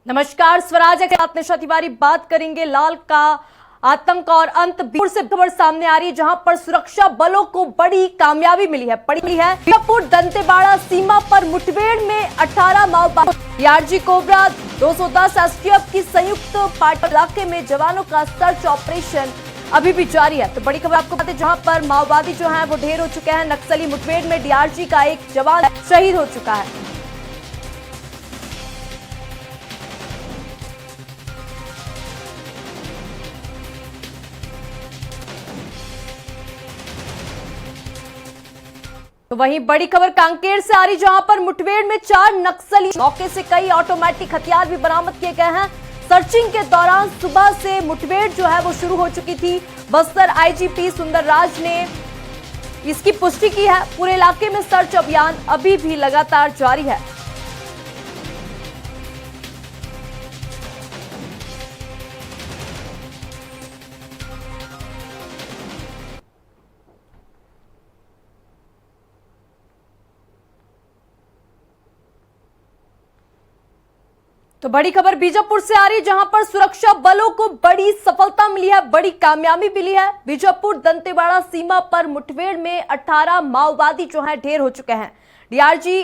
नमस्कार, स्वराज के साथ निशा तिवारी बात करेंगे। लाल का आतंक और अंत बीजापुर से खबर सामने आ रही है, जहां पर सुरक्षा बलों को बड़ी कामयाबी मिली है। बीजापुर दंतेवाड़ा सीमा पर मुठभेड़ में 18 माओवादी। आरजी कोबरा 210 एसटीएफ की संयुक्त पार्टी इलाके में जवानों का सर्च ऑपरेशन अभी भी जारी है। तो बड़ी खबर आपको बताते, जहां पर माओवादी जो है वो ढेर हो चुके हैं। नक्सली मुठभेड़ में डीआरजी का एक जवान शहीद हो चुका है। तो वहीं बड़ी खबर कांकेर से आ रही, जहां पर मुठभेड़ में 4 नक्सली मौके से कई ऑटोमेटिक हथियार भी बरामद किए गए हैं। सर्चिंग के दौरान सुबह से मुठभेड़ जो है वो शुरू हो चुकी थी। बस्तर आईजीपी सुंदरराज ने इसकी पुष्टि की है। पूरे इलाके में सर्च अभियान अभी भी लगातार जारी है। तो बड़ी खबर बीजापुर से आ रही है, जहां पर सुरक्षा बलों को बड़ी सफलता मिली है, बड़ी कामयाबी मिली है। बीजापुर दंतेवाड़ा सीमा पर मुठभेड़ में 18 माओवादी जो हैं ढेर हो चुके हैं। डीआरजी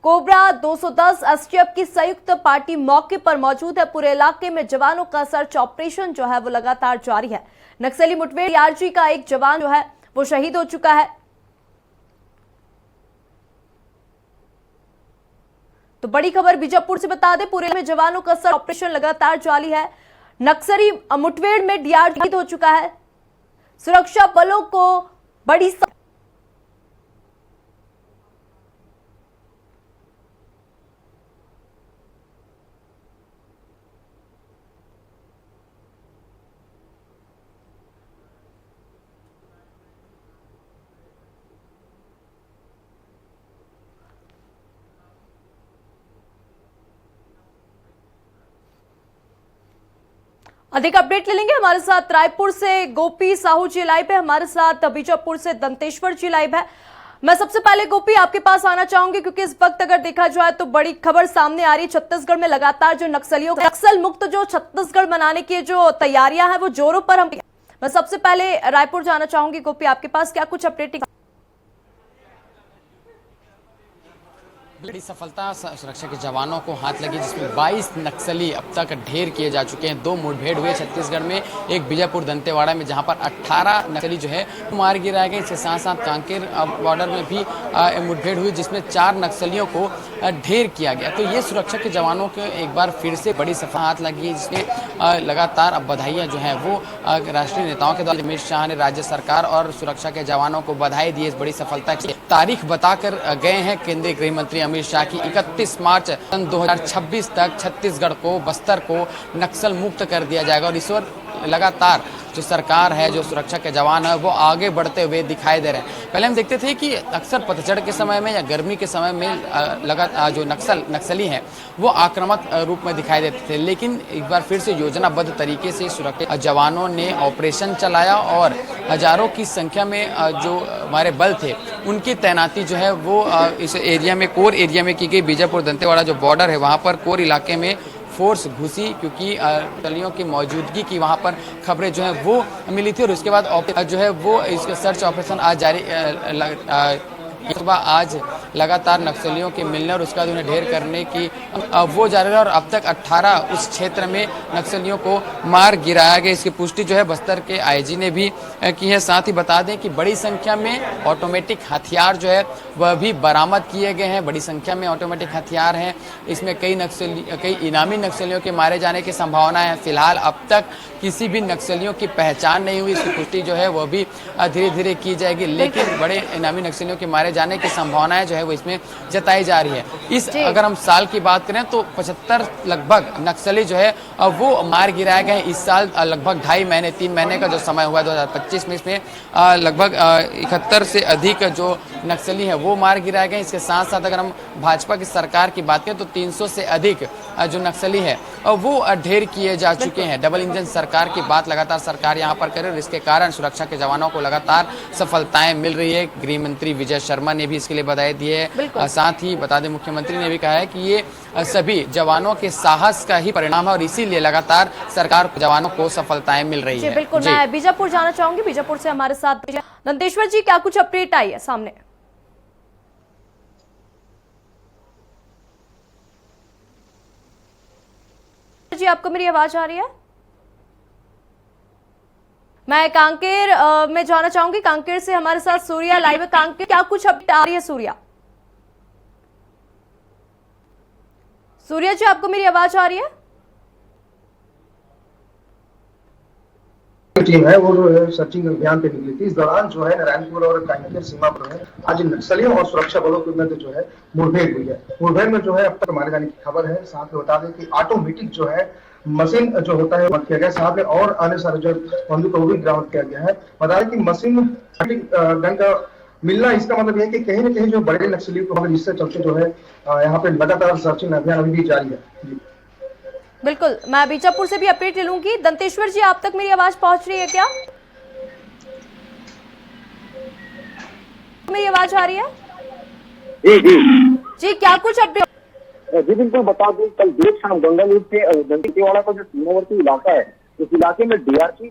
कोबरा 210 एसटीएफ की संयुक्त पार्टी मौके पर मौजूद है। पूरे इलाके में जवानों का सर्च ऑपरेशन जो है वो लगातार जारी है। नक्सली मुठभेड़ डीआरजी का एक जवान जो है वो शहीद हो चुका है। तो बड़ी खबर बीजापुर से बता दें, पूरे में जवानों का सर्च ऑपरेशन लगातार जारी है। नक्सली मुठभेड़ में डीआरजी हो चुका है। सुरक्षा बलों को बड़ी अधिक अपडेट ले लेंगे। हमारे साथ रायपुर से गोपी साहू जी लाइव है, हमारे साथ बीजापुर से दंतेश्वर जी लाइव है। मैं सबसे पहले गोपी आपके पास आना चाहूंगी, क्योंकि इस वक्त अगर देखा जाए तो बड़ी खबर सामने आ रही है। छत्तीसगढ़ में लगातार जो नक्सलियों नक्सल मुक्त जो छत्तीसगढ़ बनाने की जो तैयारियां हैं वो जोरों पर मैं सबसे पहले रायपुर जाना चाहूंगी। गोपी आपके पास क्या कुछ अपडेट? बड़ी सफलता सुरक्षा के जवानों को हाथ लगी, जिसमें 22 नक्सली अब तक ढेर किए जा चुके हैं। 2 मुठभेड़ हुए छत्तीसगढ़ में, एक बीजापुर दंतेवाड़ा में, जहां पर 18 नक्सली जो है मार गिराए गए। इसके साथ साथ कांकेर बॉर्डर में भी मुठभेड़ हुई, जिसमें 4 नक्सलियों को ढेर किया गया। तो ये सुरक्षा के जवानों को एक बार फिर से बड़ी सफलता हाथ लगी है, जिसमें लगातार अब बधाइयाँ जो हैं वो राष्ट्रीय नेताओं के द्वारा अमित शाह ने राज्य सरकार और सुरक्षा के जवानों को बधाई दी। इस बड़ी सफलता की तारीख बताकर गए हैं केंद्रीय गृह मंत्री अमित शाह की 31 मार्च सन 2026 तक छत्तीसगढ़ को, बस्तर को नक्सल मुक्त कर दिया जाएगा। और इस वक्त लगातार जो सरकार है, जो सुरक्षा के जवान है, वो आगे बढ़ते हुए दिखाई दे रहे हैं। पहले हम देखते थे कि अक्सर पतझड़ के समय में या गर्मी के समय में लगातार जो नक्सली हैं वो आक्रामक रूप में दिखाई देते थे, लेकिन एक बार फिर से योजनाबद्ध तरीके से सुरक्षा जवानों ने ऑपरेशन चलाया और हजारों की संख्या में जो हमारे बल थे उनकी तैनाती जो है वो इस एरिया में, कोर एरिया में की गई। बीजापुर दंतेवाड़ा जो बॉर्डर है वहाँ पर कोर इलाके में फोर्स घुसी, क्योंकि नक्सलियों की मौजूदगी की वहाँ पर खबरें जो है वो मिली थी। और उसके बाद जो है वो इसका सर्च ऑपरेशन आज जारी सुबह आज लगातार नक्सलियों के मिलने और उसके बाद उन्हें ढेर करने की वो जारी है। और अब तक 18 उस क्षेत्र में नक्सलियों को मार गिराया गया। इसकी पुष्टि जो है बस्तर के आईजी ने भी की है। साथ ही बता दें कि बड़ी संख्या में ऑटोमेटिक हथियार जो है वह भी बरामद किए गए हैं। बड़ी संख्या में ऑटोमेटिक हथियार हैं। इसमें कई इनामी नक्सलियों के मारे जाने की संभावना है। फिलहाल अब तक किसी भी नक्सलियों की पहचान नहीं हुई। इसकी पुष्टि जो है वह भी धीरे धीरे की जाएगी, लेकिन बड़े इनामी नक्सलियों के मारे जाने की संभावनाएं जो है वो इसमें जताई जा रही है। इस अगर हम साल की बात करें तो 75 लगभग नक्सली जो है वो मार गिराए गए। इस साल लगभग 2.5 महीने 3 महीने का जो समय हुआ 2025 में, इसमें लगभग 71 से अधिक जो नक्सली है वो मार गिराए गए। इसके साथ साथ अगर हम भाजपा की सरकार की बात करें तो 300 से अधिक जो नक्सली है वो ढेर किए जा चुके हैं। डबल इंजन सरकार की बात लगातार सरकार यहाँ पर करे और इसके कारण सुरक्षा के जवानों को लगातार सफलताएं मिल रही है। गृह मंत्री विजय शर्मा ने भी इसके लिए बधाई दी है। साथ ही बता दें मुख्यमंत्री ने भी कहा है कि ये सभी जवानों के साहस का ही परिणाम है और इसीलिए लगातार सरकार जवानों को सफलताएं मिल रही है। बिल्कुल, मैं बीजापुर जाना चाहूंगी। बीजापुर से हमारे साथ नंदेश्वर जी, क्या कुछ अपडेट आई है सामने? जी, आपको मेरी आवाज आ रही है? मैं कांकेर में जाना चाहूंगी। कांकेर से हमारे साथ सूर्या लाइव है। कांकेर, क्या कुछ अपडेट आ रही है सूर्या? सूर्या जी, आपको मेरी आवाज आ रही है? टीम है वो जो है सर्चिंग अभियान पे निकली थी। इस दौरान जो है नारायणपुर और कांकेर सीमा पर है आज नक्सलियों और सुरक्षा बलों के मध्य जो है मुठभेड़ हुई है। मुठभेड़ में जो है अब तक मारे जाने की खबर है। साथ में बता दें कि ऑटोमेटिक जो है मशीन जो होता है किया गया, साथ में और अन्य सारे जो बंदूक को भी बरामद किया गया है। बता दें कि मशीन गन का मिलना इसका मतलब यह है कि कहीं ना कहीं जो बड़े नक्सलियों को जिससे चलते जो है यहाँ पे लगातार सर्चिंग अभियान अभी भी जारी है। जी बिल्कुल, मैं बीजापुर से भी अपडेट ले लूंगी। दंतेश्वर जी, आप तक मेरी आवाज पहुंच रही है क्या? मेरी आवाज आ रही है? जी, क्या कुछ अपडेट? जी बिल्कुल, बता दूं कल देर शाम गंगालूर से दंतेवाड़ा का जो सीमावर्ती इलाका है, उस इलाके में डीआरसी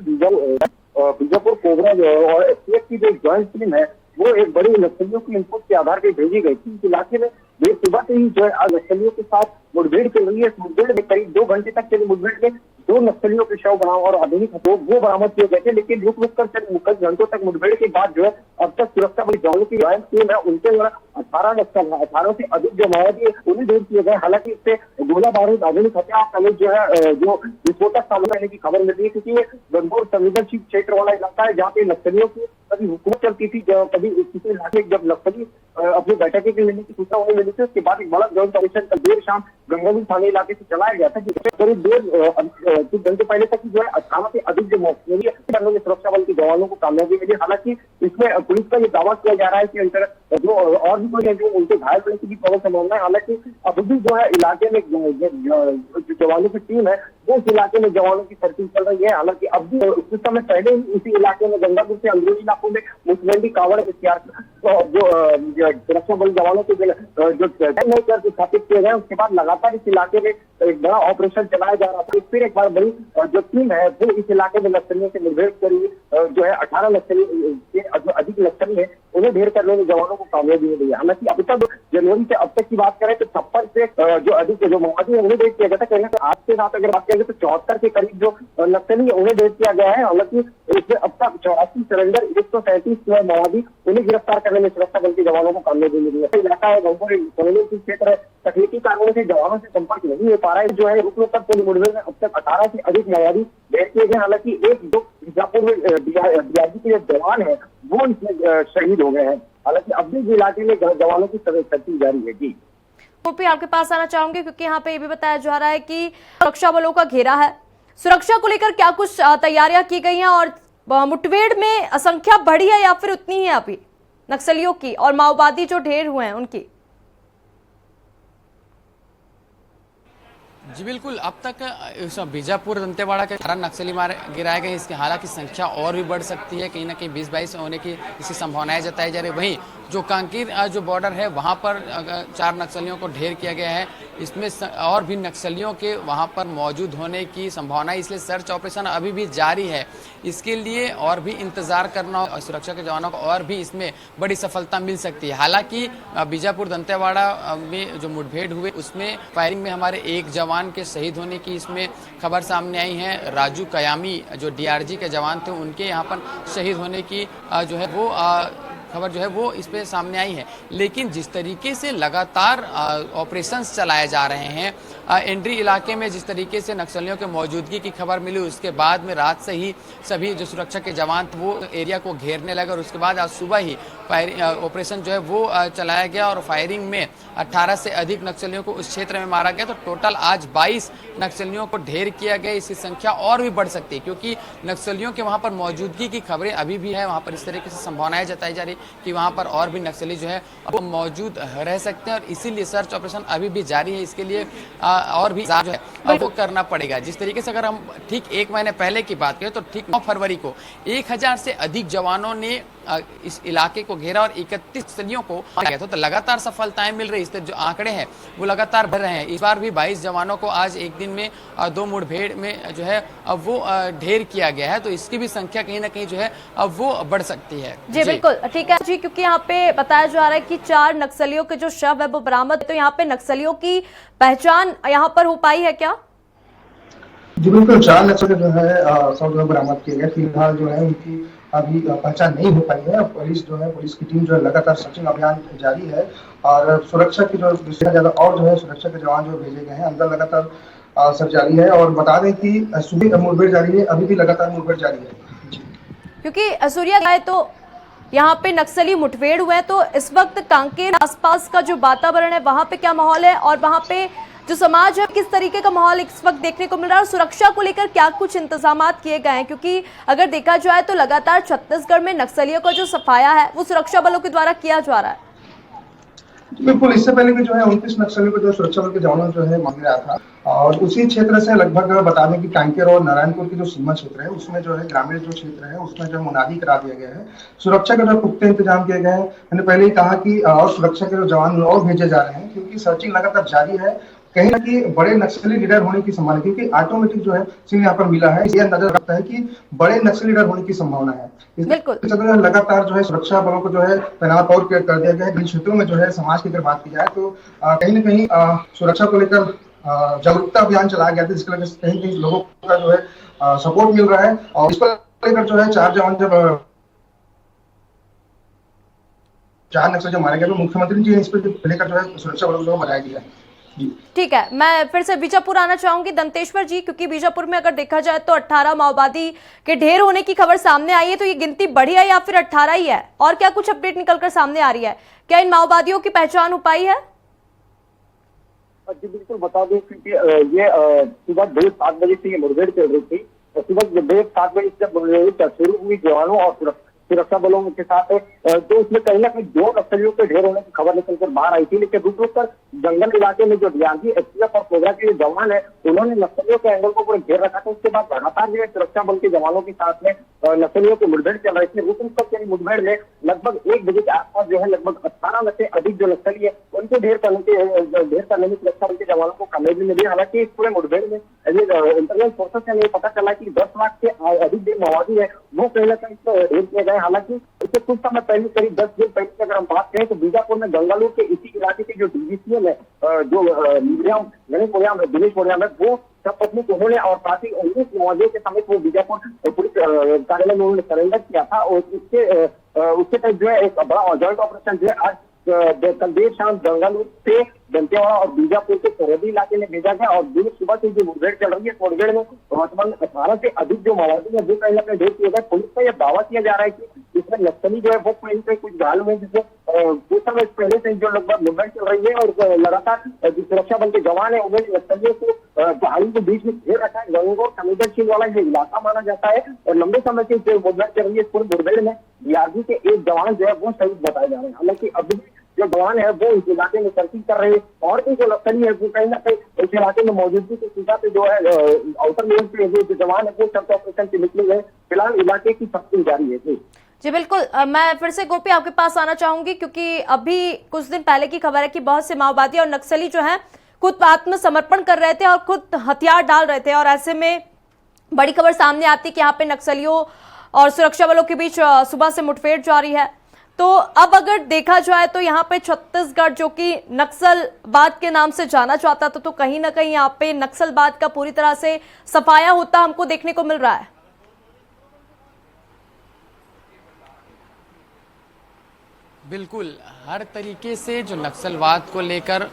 बीजापुर कोबरा और एसटीएफ की जो ज्वाइंट टीम है वो एक बड़ी नक्सलियों की इनपुट के आधार पर भेजी गई थी। इस इलाके में देर सुबह से ही जो है आज नक्सलियों के साथ मुठभेड़ चल रही है। इस मुठभेड़ में करीब 2 घंटे तक चली मुठभेड़ में 2 नक्सलियों के शव बरामद और आधुनिक हथियार वो बरामद किए गए थे। लेकिन रुक रुक कर चले कई घंटों तक मुठभेड़ के बाद जो है अब तक सुरक्षा बल जवानों की ज्वाइंट टीम है उनके द्वारा 18 से अधिक जो माओवादी उन्हें ढेर किए गए। हालांकि इससे गोला बारूद आधुनिक हथियार समेत जो है जो विस्फोटक सामने आने की खबर मिल रही है, क्योंकि ये गंभीर संवेदनशील क्षेत्र वाला इलाका है जहाँ पे नक्सलियों की कभी हुकूमत चलती थी। कभी किसी इलाके जब नक्सली अपनी बैठक के लेने की सूचना उन्हें मिली थी, उसके बाद एक बड़ा जॉइंट ऑपरेशन कल देर शाम गंगालूर थाने इलाके से चलाया गया था, जिससे करीब कुछ घंटे पहले तक जो है 18 से अधिक जो मौके करने में सुरक्षा बल के जवानों को कामयाबी मिली। हालांकि इसमें पुलिस का ये दावा किया जा रहा है कि अंतर जो और भी कोई जो उनके घायल होने की भी प्रबल संभावना है। हालांकि अब भी जो है इलाके में जो जवानों की टीम है वो उस इलाके में जवानों की सर्चिंग चल रही है। हालांकि अब भी कुछ समय पहले ही उसी इलाके में गंगापुर से अंदरूनी इलाकों में मुसलंडी कावड़ इख्तियार जो सुरक्षा बल जवानों के जो स्थापित किए गए, उसके बाद लगातार इस इलाके में एक बड़ा ऑपरेशन चलाया जा रहा था। फिर एक बार बड़ी जो टीम है वो इस इलाके में नक्सलियों से मुठभेड़ करी जो है 18 नक्सली से अधिक नक्सली है उन्हें ढेर करने में जवानों को कामयाबी मिली है। हालांकि अभी तक जनवरी से अब तक की बात करें तो 56 से जो अधिक जो माओवादी उन्हें ढेर किया गया था। कहने आज के साथ अगर बात करें तो 74 के करीब जो नक्सली है उन्हें ढेर किया गया है। हालांकि इसमें अब तक 84 सरेंडर 137 माओवादी उन्हें गिरफ्तार करने में सुरक्षा बल के जवानों को कामयाबी मिली है। इलाका है गंगोरी क्षेत्र है, तकनीकी कारणों से जवानों से संपर्क नहीं हो पा रहा है। जो है रुक रुक कर पूरी मुठभेड़ में अब तक 18 से अधिक माओवादी ढेर किए गए। हालांकि एक जो बीजापुर में डीआरजी के जवान है वो इसमें शहीद हो गए हैं। हालांकि अब भी इलाके में जवानों की सर्चिंग जारी है। जी गोपी, आपके पास आना चाहूंगी क्योंकि यहाँ पे ये भी बताया जा रहा है कि सुरक्षा बलों का घेरा है। सुरक्षा को लेकर क्या कुछ तैयारियां की गई हैं और मुठभेड़ में संख्या बढ़ी है या फिर उतनी ही है अभी नक्सलियों की और माओवादी जो ढेर हुए हैं उनकी? जी बिल्कुल, अब तक बीजापुर दंतेवाड़ा के 18 नक्सली मारे गिराए गए। इसकी हालांकि संख्या और भी बढ़ सकती है, कहीं ना कहीं 20-22 होने की इसकी संभावनाएं जताई जा रही है। वहीं जो कांकेर जो बॉर्डर है वहां पर 4 नक्सलियों को ढेर किया गया है। इसमें और भी नक्सलियों के वहां पर मौजूद होने की संभावना है, इसलिए सर्च ऑपरेशन अभी भी जारी है। इसके लिए और भी इंतजार करना और सुरक्षा के जवानों को और भी इसमें बड़ी सफलता मिल सकती है। हालांकि बीजापुर दंतेवाड़ा में जो मुठभेड़ हुए उसमें फायरिंग में हमारे एक जवान के शहीद होने की इसमें खबर सामने आई है। राजू कयामी जो डीआरजी के जवान थे उनके यहाँ पर शहीद होने की जो है वो खबर जो है वो इस पे सामने आई है। लेकिन जिस तरीके से लगातार ऑपरेशंस चलाए जा रहे हैं, एंड्री इलाके में जिस तरीके से नक्सलियों के मौजूदगी की खबर मिली उसके बाद में रात से ही सभी जो सुरक्षा के जवान थे वो एरिया को घेरने लगे और उसके बाद आज सुबह ही फायरिंग ऑपरेशन जो है वो चलाया गया और फायरिंग में 18 से अधिक नक्सलियों को उस क्षेत्र में मारा गया। तो टोटल आज 22 नक्सलियों को ढेर किया गया। इसकी संख्या और भी बढ़ सकती है क्योंकि नक्सलियों के वहां पर मौजूदगी की खबरें अभी भी है। वहां पर इस तरीके से संभावनाएं जताई जा रही कि वहां पर और भी नक्सली जो है वो मौजूद रह सकते हैं और इसीलिए सर्च ऑपरेशन अभी भी जारी है। इसके लिए और भी जो है वो करना पड़ेगा। जिस तरीके से अगर हम ठीक 1 महीने पहले की बात करें तो ठीक 9 फरवरी को 1000 से अधिक जवानों ने इस इलाके को घेरा और 31 नक्सलियों को मारा गया था। तो लगातार सफलताएं मिल रही, इससे जो आंकड़े हैं वो लगातार बढ़ रहे हैं। इस बार भी 22 जवानों को आज एक दिन में 2 मुठभेड़ में जो है अब वो ढेर किया गया है। तो इसकी भी संख्या कहीं ना कहीं जो है अब वो बढ़ सकती है। जी बिल्कुल ठीक है जी, क्योंकि यहाँ पे बताया जा रहा है कि 4 नक्सलियों के जो शव है वो बरामद, तो यहाँ पे नक्सलियों की पहचान यहाँ पर हो पाई है क्या? जी बिल्कुल, 4 नक्सली जो है सब जो बरामद किए गए। फिलहाल जो है उनकी अभी पहचान नहीं हो पाई है। पुलिस जो है, पुलिस की टीम जो है लगातार सर्चिंग अभियान जारी है और सुरक्षा की जो ज्यादा और जो है सुरक्षा के जवान जो भेजे गए हैं अंदर लगातार सब जारी है। और बता दें कि सुबह मुठभेड़ जारी है, अभी भी लगातार मुठभेड़ जारी है। क्योंकि सूर्या गाय तो यहाँ पे नक्सली मुठभेड़ हुए हैं, तो इस वक्त कांकेर आसपास का जो वातावरण है वहां पे क्या माहौल है और वहां पे जो समाज है किस तरीके का माहौल इस वक्त देखने को मिल रहा है और सुरक्षा को लेकर क्या कुछ इंतजामात किए गए हैं? क्योंकि अगर देखा जाए तो लगातार छत्तीसगढ़ में नक्सलियों का जो सफाया है वो सुरक्षा बलों के द्वारा किया जा रहा है। बिल्कुल, इससे पहले भी जो है 29 नक्सलियों को जो सुरक्षा बल के जवानों जो है मांग रहा था और उसी क्षेत्र से लगभग बता दें कि कांकेर और नारायणपुर की जो सीमा क्षेत्र है उसमें जो है ग्रामीण जो क्षेत्र है उसमें जो मुनादी करा दिया गया है। सुरक्षा के जो पुख्ते इंतजाम किए गए हैं। मैंने पहले ही कहा कि और सुरक्षा के जो जवान और भेजे जा रहे हैं क्योंकि सर्चिंग लगातार जारी है। कहीं ना कहीं बड़े नक्सली लीडर होने की संभावना, क्योंकि ऑटोमेटिक जो है सीन यहाँ पर मिला है, ये अंदाजा रखता है कि बड़े नक्सली लीडर होने की संभावना है। बिल्कुल लगातार जो है सुरक्षा बलों को जो है तैनात और कर दिया गया है। इन क्षेत्रों में जो है समाज की अगर बात की जाए तो कहीं ना कहीं सुरक्षा को लेकर जागरूकता अभियान चलाया गया था, जिसके वजह से कहीं कहीं लोगों का जो है सपोर्ट मिल रहा है। और इस पर लेकर जो है 4 जवान जब 4 नक्सली जो मारे गए तो मुख्यमंत्री जी ने इस पर लेकर जो है सुरक्षा बलों को बनाया गया है। ठीक है, मैं फिर से बीजापुर आना चाहूंगी दंतेश्वर जी, क्योंकि बीजापुर में अगर देखा जाए तो 18 माओवादी के ढेर होने की खबर सामने आई है, तो ये गिनती बढ़ी है या फिर 18 ही है? और क्या कुछ अपडेट निकलकर सामने आ रही है? क्या इन माओवादियों की पहचान हो पाई है? जी बिल्कुल, बता दें क्योंकि ये सुबह 7:30 बजे से ये मुठभेड़ चल रही थी। सुबह 7:30 बजे जब मुठभेड़ शुरू हुई जवानों और सुरक्षा बलों के साथ, तो उसमें कहीं ना कहीं 2 नक्सलियों के ढेर होने की खबर निकलकर बाहर आई थी। लेकिन दूसरी तरफ जंगल इलाके में जो डीआरजी, एसटीएफ और कोबरा के जवान है उन्होंने नक्सलियों के एंगल को पूरे घेर रखा था। उसके बाद लगातार जो है सुरक्षा बल के जवानों के साथ में नक्सलियों की मुठभेड़ चल रही थी। उस वक्त मुठभेड़ में लगभग 1 बजे के आसपास जो है लगभग 18 में से अधिक जो नक्सली है उनको ढेर करने में सुरक्षा बल के जवानों को कामयाबी मिली। हालांकि इस पूरे मुठभेड़ में इंटेलिजेंस फोर्सेस से हमें पता चला कि 10 लाख से अधिक जो माओवादी है वो कहीं ना कहीं ढेर किए गए। हालांकि इससे कुछ समय पहले, करीब 10 दिन पहले अगर हम बात करें तो बीजापुर में गंगालूर के इसी इलाके के जो डीजीसीएम है, जो दिनेश मोरियाम है, वो सब पत्नी उन्होंने और साथ ही 19 माओवादियों के समेत वो बीजापुर पुलिस कार्यालय में उन्होंने सरेंडर किया था। और उसके तहत जो है एक बड़ा जॉइंट ऑपरेशन जो है आज कल देर शाम गंगालूर से दंतेवाड़ा और बीजापुर के सरहदी इलाके में भेजा गया। और दिन सुबह से जो मुठभेड़ चल रही है, मुठभेड़ में वर्तमान 18 से अधिक जो माओवादी है वो कहीं ना कहीं ढेर किए गए। पुलिस का यह दावा किया जा रहा है कि इसमें नक्सली जो है वो कहीं से कुछ घायल हुए, जिससे कुछ समय पहले से जो लगभग मुठभेड़ चल रही है और लगातार जो सुरक्षा बल के जवान है उन्होंने नक्सलियों को पहाड़ी के बीच में घेर रखा है। गंगोर संवेदनशील वाला ये इलाका माना जाता है और लंबे समय से जो मुठभेड़ चल रही है, पूरे मुठभेड़ में डीआरजी के एक जवान जो है वो शहीद बताए जा रहे हैं। हालांकि अभी जो जवान है वो इस इलाके में सर्चिंग कर रहे हैं और भी जो नक्सली है वो कहीं ना कहीं इस इलाके में मौजूदगी की सूचना पे जो है आउटर लेवल पे जो जवान है वो सर्च ऑपरेशन से निकले गए। फिलहाल इलाके की सर्चिंग जारी है। जी बिल्कुल, मैं फिर से गोपी आपके पास आना चाहूंगी, क्योंकि अभी कुछ दिन पहले की खबर है कि बहुत से माओवादी और नक्सली जो हैं खुद आत्मसमर्पण कर रहे थे और खुद हथियार डाल रहे थे, और ऐसे में बड़ी खबर सामने आती है कि यहाँ पे नक्सलियों और सुरक्षा बलों के बीच सुबह से मुठभेड़ जारी है। तो अब अगर देखा जाए तो यहाँ पे छत्तीसगढ़ जो कि नक्सलवाद के नाम से जाना जाता था, तो कहीं ना कहीं यहाँ पे नक्सलवाद का पूरी तरह से सफाया होता हमको देखने को मिल रहा है। बिल्कुल, हर तरीके से जो नक्सलवाद को लेकर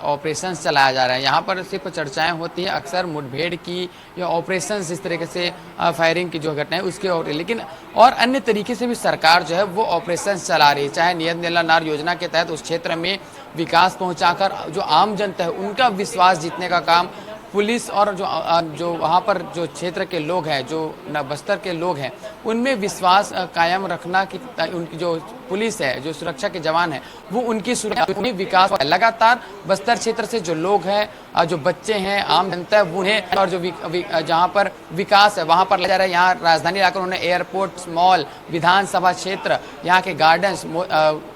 ऑपरेशंस चलाया जा रहा है, यहाँ पर सिर्फ चर्चाएं होती हैं अक्सर मुठभेड़ की या ऑपरेशंस इस तरीके से फायरिंग की जो घटनाएं उसके और, लेकिन और अन्य तरीके से भी सरकार जो है वो ऑपरेशंस चला रही है। चाहे नियत नीला नार योजना के तहत उस क्षेत्र में विकास पहुँचाकर जो आम जनता है उनका विश्वास जीतने का काम पुलिस और जो वहाँ पर जो क्षेत्र के लोग हैं, जो बस्तर के लोग हैं, उनमें विश्वास कायम रखना कि उनकी जो पुलिस है, जो सुरक्षा के जवान हैं, वो उनकी सुरक्षा विकास लगातार बस्तर क्षेत्र से जो लोग हैं, जो बच्चे हैं, आम जनता है, उन्हें और जो जहाँ पर विकास है वहाँ पर ले जा रहा है। यहाँ राजधानी लाकर उन्होंने एयरपोर्ट, मॉल, विधानसभा क्षेत्र, यहाँ के गार्डन्स,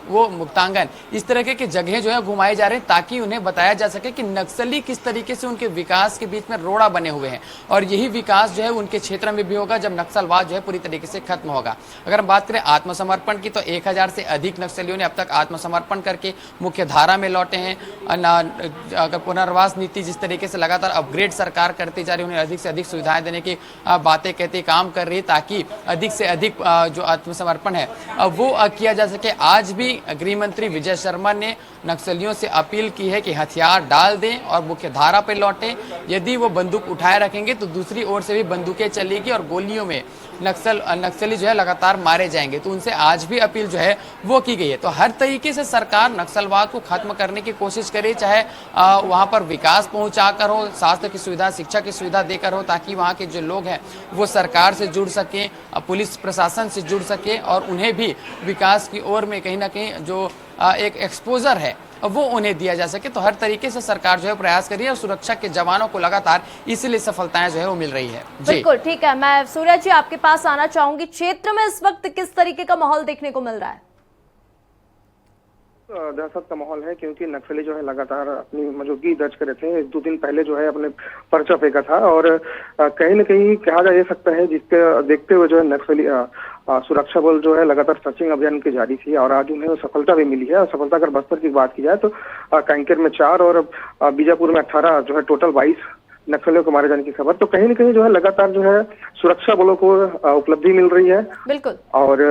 वो मुक्तांगन, इस तरह के जगह जो है घुमाए जा रहे हैं ताकि उन्हें बताया जा सके कि नक्सली किस तरीके से उनके विकास के बीच में रोड़ा बने हुए हैं और यही विकास जो है उनके क्षेत्र में भी होगा जब नक्सलवाद जो है पूरी तरीके से खत्म होगा। अगर हम बात करें आत्मसमर्पण की तो 1000 से अधिक नक्सलियों ने अब तक आत्मसमर्पण करके मुख्य धारा में लौटे हैं। अगर पुनर्वास नीति जिस तरीके से लगातार अपग्रेड सरकार करती जा रही है, उन्हें अधिक से अधिक सुविधाएं देने की बातें कहती काम कर रही है ताकि अधिक से अधिक जो आत्मसमर्पण है वो किया जा सके। आज भी गृह मंत्री विजय शर्मा ने नक्सलियों से अपील की है कि हथियार डाल दें और मुख्य धारा पर लौटें। यदि वो बंदूक उठाए रखेंगे तो दूसरी ओर से भी बंदूकें चलेगी और गोलियों में नक्सली जो है लगातार मारे जाएंगे। तो उनसे आज भी अपील जो है वो की गई है। तो हर तरीके से सरकार नक्सलवाद को खत्म करने की कोशिश करे, चाहे वहां पर विकास पहुंचाकर हो, स्वास्थ्य की सुविधा, शिक्षा की सुविधा देकर हो, ताकि वहां के जो लोग हैं वो सरकार से जुड़ सकें, पुलिस प्रशासन से जुड़ सके और उन्हें भी विकास की ओर में कहीं ना कहीं जो एक एक्सपोजर है वो उन्हें दिया जा सके। तो हर तरीके से सरकार जो है प्रयास कर रही है और सुरक्षा के जवानों को लगातार इसलिए सफलताएं जो है वो मिल रही है। बिल्कुल ठीक है, मैं सूर्य जी आपके पास आना चाहूंगी। क्षेत्र में इस वक्त किस तरीके का माहौल देखने को मिल रहा है? दहशत का माहौल है क्योंकि नक्सली जो है लगातार अपनी मौजूदगी दर्ज करे थे। 1-2 दिन पहले जो है अपने पर्चा फेंका था और कहीं न कहीं कहा जा सकता है जिसके देखते हुए जो है नक्सली सुरक्षा बल जो है लगातार सर्चिंग अभियान की जारी थी और आज उन्हें सफलता भी मिली है। और सफलता अगर बस्तर की बात की जाए तो कांकेर में 4 और बीजापुर में 18 जो है टोटल 22 नक्सलियों को मारे जाने की खबर। तो कहीं न कहीं जो है लगातार जो है सुरक्षा बलों को उपलब्धि मिल रही है। बिल्कुल और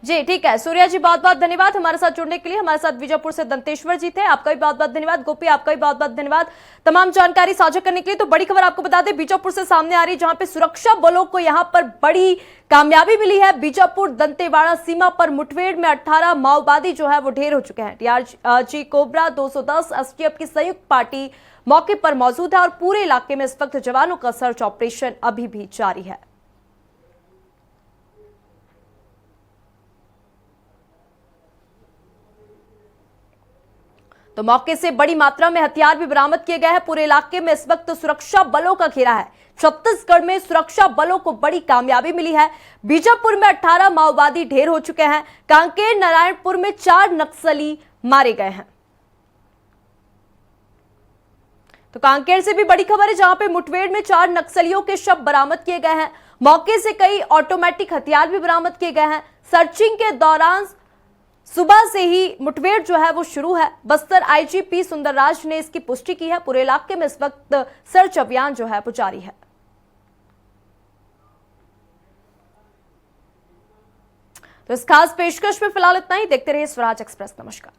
जी ठीक है, सूर्या जी बहुत बहुत धन्यवाद हमारे साथ जुड़ने के लिए। हमारे साथ बीजापुर से दंतेश्वर जी थे, आपका भी बहुत बहुत धन्यवाद। गोपी आपका भी बहुत बहुत धन्यवाद तमाम जानकारी साझा करने के लिए। तो बड़ी खबर आपको बता दें बीजापुर से सामने आ रही, जहां पे सुरक्षा बलों को यहां पर बड़ी कामयाबी मिली है। बीजापुर दंतेवाड़ा सीमा पर मुठभेड़ में 18 माओवादी जो है वो ढेर हो चुके हैं। डीआरजी कोबरा 210 एसटीएफ की संयुक्त पार्टी मौके पर मौजूद है और पूरे इलाके में इस वक्त जवानों का सर्च ऑपरेशन अभी भी जारी है। तो मौके से बड़ी मात्रा में हथियार भी बरामद किए गए हैं। पूरे इलाके में इस वक्त सुरक्षा बलों का घेरा है। छत्तीसगढ़ में सुरक्षा बलों को बड़ी कामयाबी मिली है। बीजापुर में 18 माओवादी ढेर हो चुके हैं। कांकेर नारायणपुर में 4 नक्सली मारे गए हैं। तो कांकेर से भी बड़ी खबर है, जहां पे मुठभेड़ में 4 नक्सलियों के शव बरामद किए गए हैं। मौके से कई ऑटोमेटिक हथियार भी बरामद किए गए हैं। सर्चिंग के दौरान सुबह से ही मुठभेड़ जो है वो शुरू है। बस्तर आईजीपी सुंदरराज ने इसकी पुष्टि की है। पूरे इलाके में इस वक्त सर्च अभियान जो है वो जारी है। तो इस खास पेशकश में फिलहाल इतना ही। देखते रहिए स्वराज एक्सप्रेस। नमस्कार।